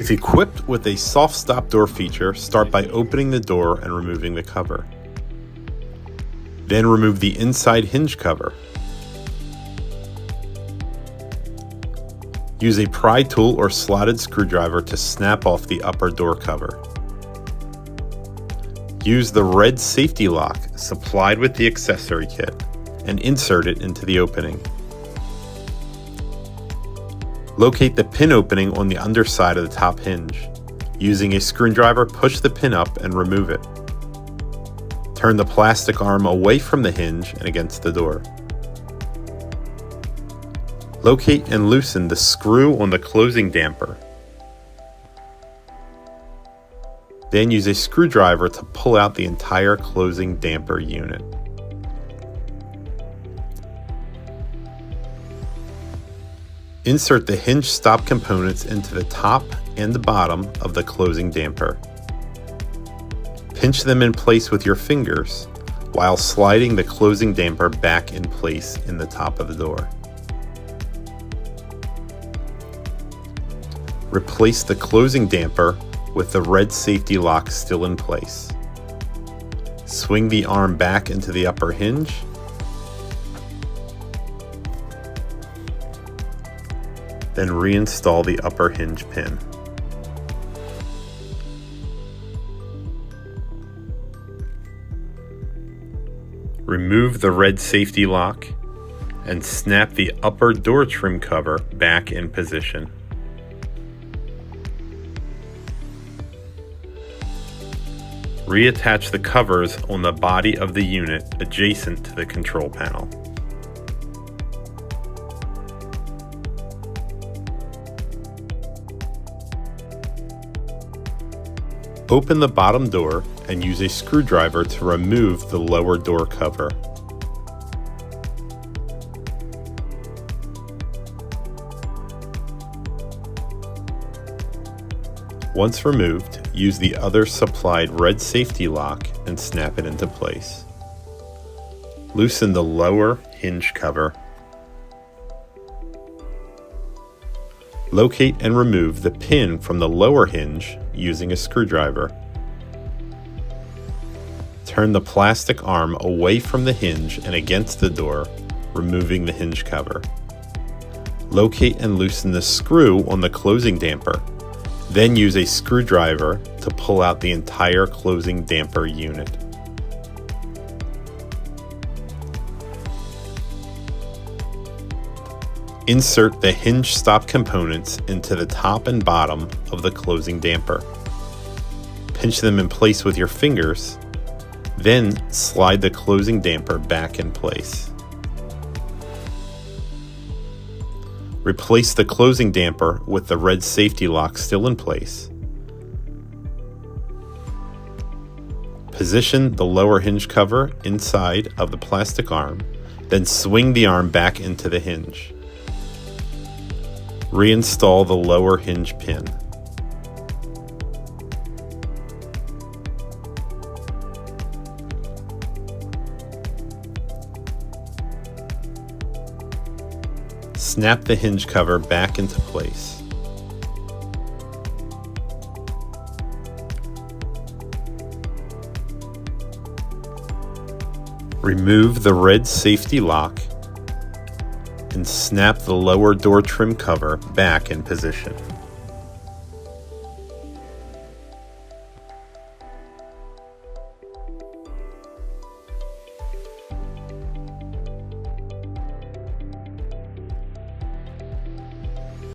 If equipped with a soft stop door feature, start by opening the door and removing the cover. Then remove the inside hinge cover. Use a pry tool or slotted screwdriver to snap off the upper door cover. Use the red safety lock supplied with the accessory kit and insert it into the opening. Locate the pin opening on the underside of the top hinge. Using a screwdriver, push the pin up and remove it. Turn the plastic arm away from the hinge and against the door. Locate and loosen the screw on the closing damper. Then use a screwdriver to pull out the entire closing damper unit. Insert the hinge stop components into the top and the bottom of the closing damper. Pinch them in place with your fingers while sliding the closing damper back in place in the top of the door. Replace the closing damper with the red safety lock still in place. Swing the arm back into the upper hinge. Then reinstall the upper hinge pin. Remove the red safety lock and snap the upper door trim cover back in position. Reattach the covers on the body of the unit adjacent to the control panel. Open the bottom door and use a screwdriver to remove the lower door cover. Once removed, use the other supplied red safety lock and snap it into place. Loosen the lower hinge cover. Locate and remove the pin from the lower hinge using a screwdriver. Turn the plastic arm away from the hinge and against the door, removing the hinge cover. Locate and loosen the screw on the closing damper. Then use a screwdriver to pull out the entire closing damper unit. Insert the hinge stop components into the top and bottom of the closing damper. Pinch them in place with your fingers, then slide the closing damper back in place. Replace the closing damper with the red safety lock still in place. Position the lower hinge cover inside of the plastic arm, then swing the arm back into the hinge. Reinstall the lower hinge pin. Snap the hinge cover back into place. Remove the red safety lock and snap the lower door trim cover back in position.